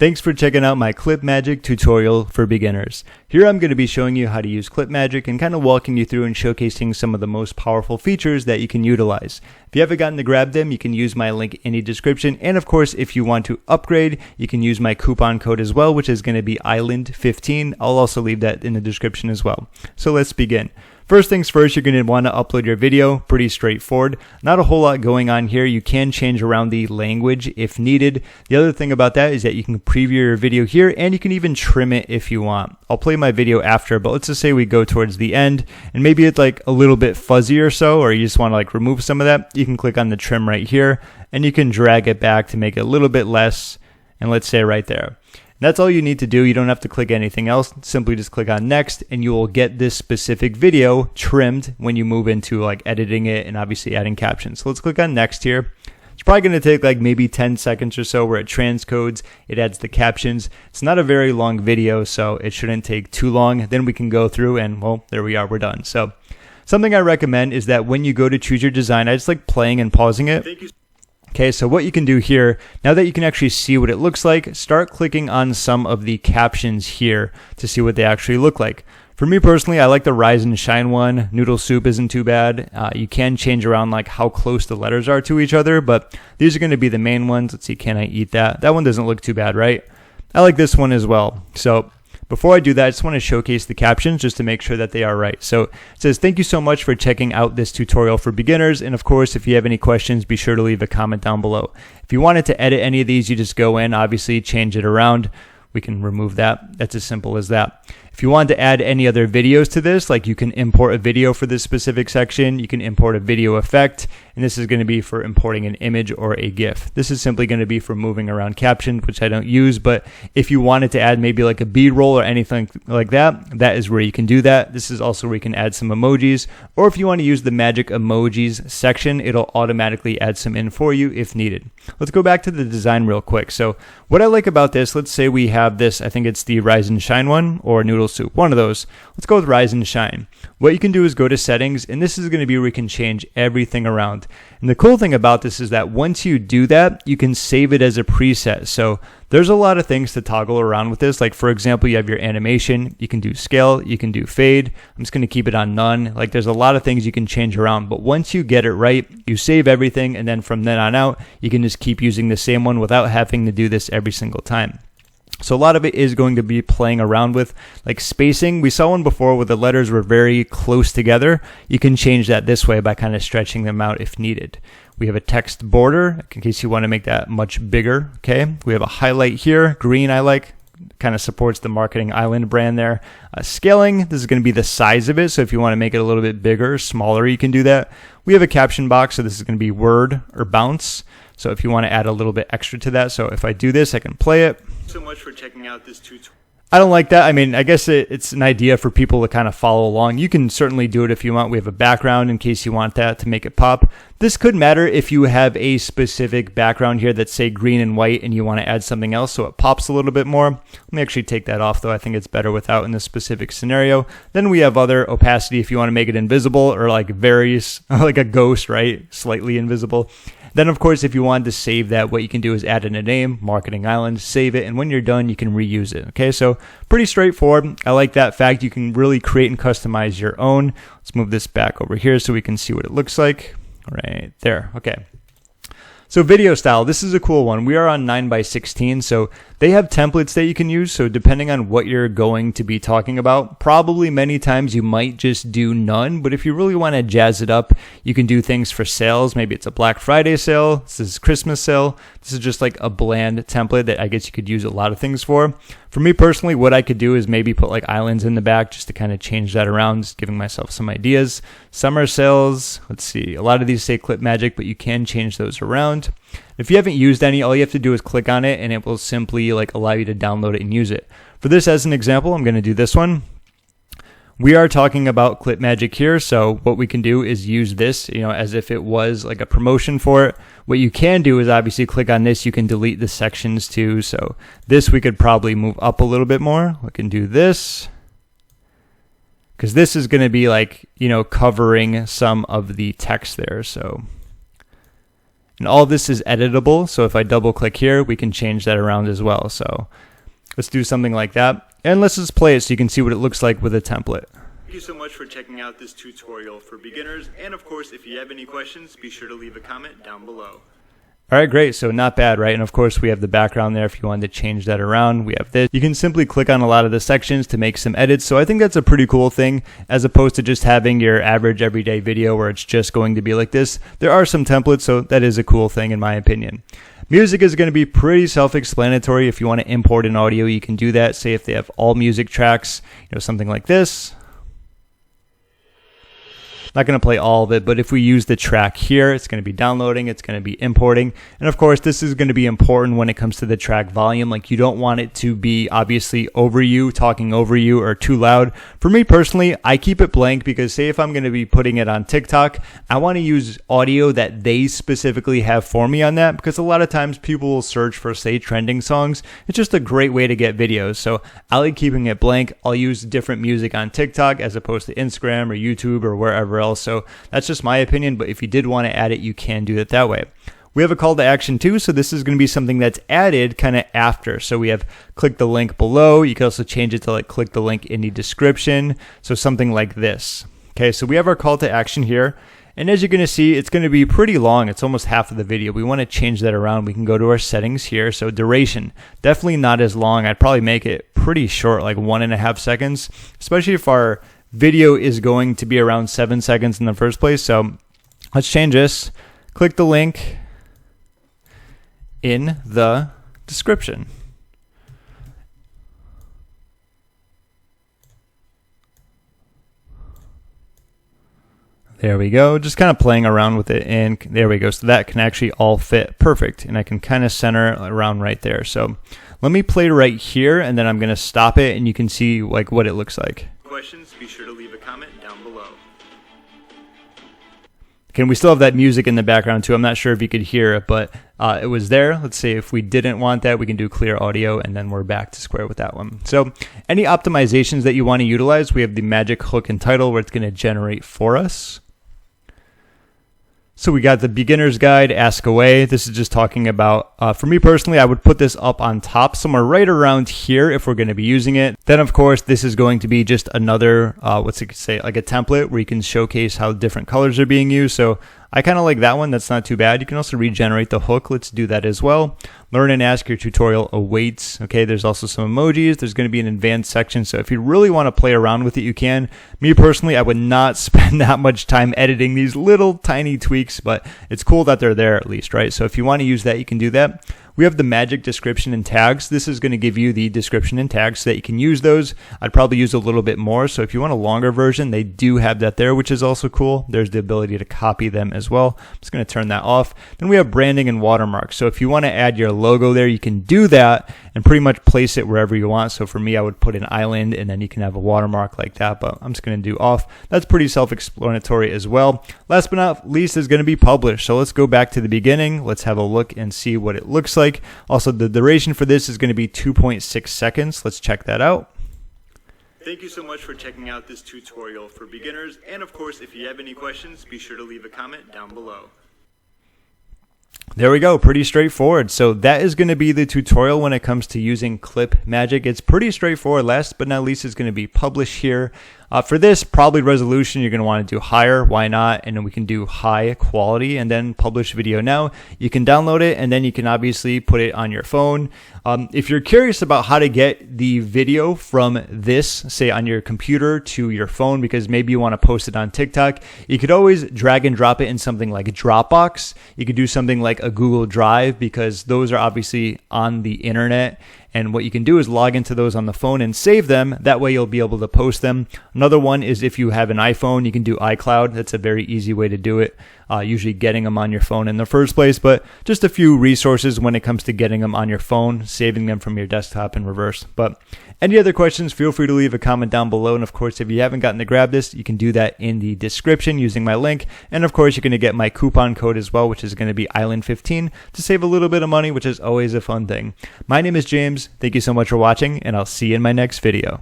Thanks for checking out my ClipMagic tutorial for beginners. Here I'm going to be showing you how to use ClipMagic and kind of walking you through and showcasing some of the most powerful features that you can utilize. If you haven't gotten to grab them, you can use my link in the description. And of course, if you want to upgrade, you can use my coupon code as well, which is going to be Island15. I'll also leave that in the description as well. So let's begin. First things first, you're going to want to upload your video. Pretty straightforward. Not a whole lot going on here. You can change around the language if needed. The other thing about that is that you can preview your video here and you can even trim it if you want. I'll play my video after, but let's just say we go towards the end and maybe it's like a little bit fuzzy or so, or you just want to like remove some of that. You can click on the trim right here and you can drag it back to make it a little bit less, and let's say right there. That's all you need to do. You don't have to click anything else. Simply just click on next and you will get this specific video trimmed when you move into like editing it and obviously adding captions. So let's click on next here. It's probably going to take like maybe 10 seconds or so where it transcodes, it adds the captions. It's not a very long video, so it shouldn't take too long. Then we can go through and well, there we are, we're done. So something I recommend is that when you go to choose your design, I just like playing and pausing it. Okay, so what you can do here, now that you can actually see what it looks like, start clicking on some of the captions here to see what they actually look like. For me personally, I like the Rise and Shine one. Noodle Soup isn't too bad. You can change around like how close the letters are to each other, but these are going to be the main ones. Let's see, can I eat that? That one doesn't look too bad, right? I like this one as well. So before I do that, I just want to showcase the captions just to make sure that they are right. So it says, thank you so much for checking out this tutorial for beginners. And of course, if you have any questions, be sure to leave a comment down below. If you wanted to edit any of these, you just go in, obviously change it around. We can remove that. That's as simple as that. If you want to add any other videos to this, like you can import a video for this specific section, you can import a video effect, and this is going to be for importing an image or a GIF. This is simply going to be for moving around captions, which I don't use, but if you wanted to add maybe like a B-roll or anything like that, that is where you can do that. This is also where you can add some emojis, or if you want to use the magic emojis section, it'll automatically add some in for you if needed. Let's go back to the design real quick. So what I like about this, let's say we have this, I think it's the Rise and Shine one or Noodle Soup, one of those. Let's go with Rise and Shine. What you can do is go to settings, and this is going to be where you can change everything around. And the cool thing about this is that once you do that, you can save it as a preset. So there's a lot of things to toggle around with this. Like for example, you have your animation, you can do scale, you can do fade. I'm just going to keep it on none. Like there's a lot of things you can change around, but once you get it right, you save everything, and then from then on out, you can just keep using the same one without having to do this every single time. So a lot of it is going to be playing around with like spacing. We saw one before where the letters were very close together. You can change that this way by kind of stretching them out if needed. We have a text border in case you want to make that much bigger. Okay. We have a highlight here. Green I like. Kind of supports the Marketing Island brand there. Scaling, this is going to be the size of it. So if you want to make it a little bit bigger, smaller, you can do that. We have a caption box. So this is going to be word or bounce. So if you want to add a little bit extra to that. So if I do this, I can play it. So much for checking out this tutorial. I don't like that. I mean, I guess it's an idea for people to kind of follow along. You can certainly do it if you want. We have a background in case you want that to make it pop. This could matter if you have a specific background here that's say green and white and you want to add something else so it pops a little bit more. Let me actually take that off though. I think it's better without in this specific scenario. Then we have other opacity if you want to make it invisible or like various, like a ghost, right? Slightly invisible. Then, of course, if you wanted to save that, what you can do is add in a name, Marketing Island, save it, and when you're done, you can reuse it. Okay, so pretty straightforward. I like that fact. You can really create and customize your own. Let's move this back over here so we can see what it looks like. Right there. Okay. So video style, this is a cool one. We are on 9:16, so they have templates that you can use. So depending on what you're going to be talking about, probably many times you might just do none. But if you really want to jazz it up, you can do things for sales. Maybe it's a Black Friday sale. This is Christmas sale. This is just like a bland template that I guess you could use a lot of things for. For me personally, what I could do is maybe put like islands in the back just to kind of change that around, just giving myself some ideas. Summer sales, let's see. A lot of these say ClipMagic, but you can change those around. If you haven't used any, all you have to do is click on it and it will simply like allow you to download it and use it. For this as an example, I'm going to do this one. We are talking about ClipMagic here, so what we can do is use this, as if it was like a promotion for it. What you can do is obviously click on this. You can delete the sections too. So this we could probably move up a little bit more. We can do this because this is going to be like, covering some of the text there. So And all this is editable, so if I double click here, we can change that around as well. So let's do something like that. And let's just play it so you can see what it looks like with a template. Thank you so much for checking out this tutorial for beginners. And of course, if you have any questions, be sure to leave a comment down below. All right, great. So not bad, right? And of course, we have the background there if you wanted to change that around. We have this. You can simply click on a lot of the sections to make some edits. So I think that's a pretty cool thing, as opposed to just having your average everyday video where it's just going to be like this. There are some templates, so that is a cool thing in my opinion. Music is going to be pretty self-explanatory. If you want to import an audio, you can do that. Say if they have all music tracks, something like this. Not going to play all of it, but if we use the track here, it's going to be downloading, it's going to be importing. And of course, this is going to be important when it comes to the track volume. Like, you don't want it to be obviously over you, talking over you, or too loud. For me personally, I keep it blank because say if I'm going to be putting it on TikTok, I want to use audio that they specifically have for me on that, because a lot of times people will search for, say, trending songs. It's just a great way to get videos. So I like keeping it blank. I'll use different music on TikTok as opposed to Instagram or YouTube or wherever else. So that's just my opinion, but if you did want to add it, you can do it that way. We have a call to action too, so this is going to be something that's added kind of after. So we have click the link below. You can also change it to like click the link in the description. So something like this. Okay, so we have our call to action here. And as you're going to see, it's going to be pretty long. It's almost half of the video. We want to change that around. We can go to our settings here. So duration, definitely not as long. I'd probably make it pretty short, like 1.5 seconds, especially if our video is going to be around 7 seconds in the first place. So let's change this. Click the link in the description. There we go. Just kind of playing around with it, and there we go. So that can actually all fit perfect, and I can kind of center around right there. So let me play right here, and then I'm going to stop it, and you can see like what it looks like. Questions, be sure to leave a comment down below. Okay, we still have that music in the background too. I'm not sure if you could hear it, but it was there. Let's see if we didn't want that, we can do clear audio, and then we're back to square with that one. So any optimizations that you want to utilize, we have the magic hook and title where it's going to generate for us. So we got the beginner's guide, ask away. This is just talking about, for me personally, I would put this up on top somewhere right around here if we're going to be using it. Then of course, this is going to be just another, like a template where you can showcase how different colors are being used. So I kind of like that one. That's not too bad. You can also regenerate the hook. Let's do that as well. Learn and ask, your tutorial awaits. Okay, there's also some emojis. There's going to be an advanced section. So if you really want to play around with it, you can. Me personally, I would not spend that much time editing these little tiny tweaks, but it's cool that they're there at least, right? So if you want to use that, you can do that. We have the magic description and tags. This is going to give you the description and tags so that you can use those. I'd probably use a little bit more. So if you want a longer version, they do have that there, which is also cool. There's the ability to copy them as well. I'm just going to turn that off. Then we have branding and watermarks. So if you want to add your logo there, you can do that and pretty much place it wherever you want. So for me, I would put an island and then you can have a watermark like that, but I'm just going to do off. That's pretty self-explanatory as well. Last but not least is going to be published. So let's go back to the beginning. Let's have a look and see what it looks like. Also, the duration for this is going to be 2.6 seconds. Let's check that out. Thank you so much for checking out this tutorial for beginners. And of course, if you have any questions, be sure to leave a comment down below. There we go, pretty straightforward. So that is going to be the tutorial when it comes to using ClipMagic. It's pretty straightforward. Last but not least is going to be published here. For this, probably resolution, you're going to want to do higher. Why not? And then we can do high quality and then publish video now. You can download it and then you can obviously put it on your phone. If you're curious about how to get the video from this, say on your computer to your phone, because maybe you want to post it on TikTok, you could always drag and drop it in something like Dropbox. You could do something like a Google Drive, because those are obviously on the internet. And what you can do is log into those on the phone and save them. That way you'll be able to post them. Another one is if you have an iPhone, you can do iCloud. That's a very easy way to do it. Usually getting them on your phone in the first place, but just a few resources when it comes to getting them on your phone, saving them from your desktop in reverse. But any other questions, feel free to leave a comment down below. And of course, if you haven't gotten to grab this, you can do that in the description using my link. And of course, you're going to get my coupon code as well, which is going to be Island15 to save a little bit of money, which is always a fun thing. My name is James. Thank you so much for watching, and I'll see you in my next video.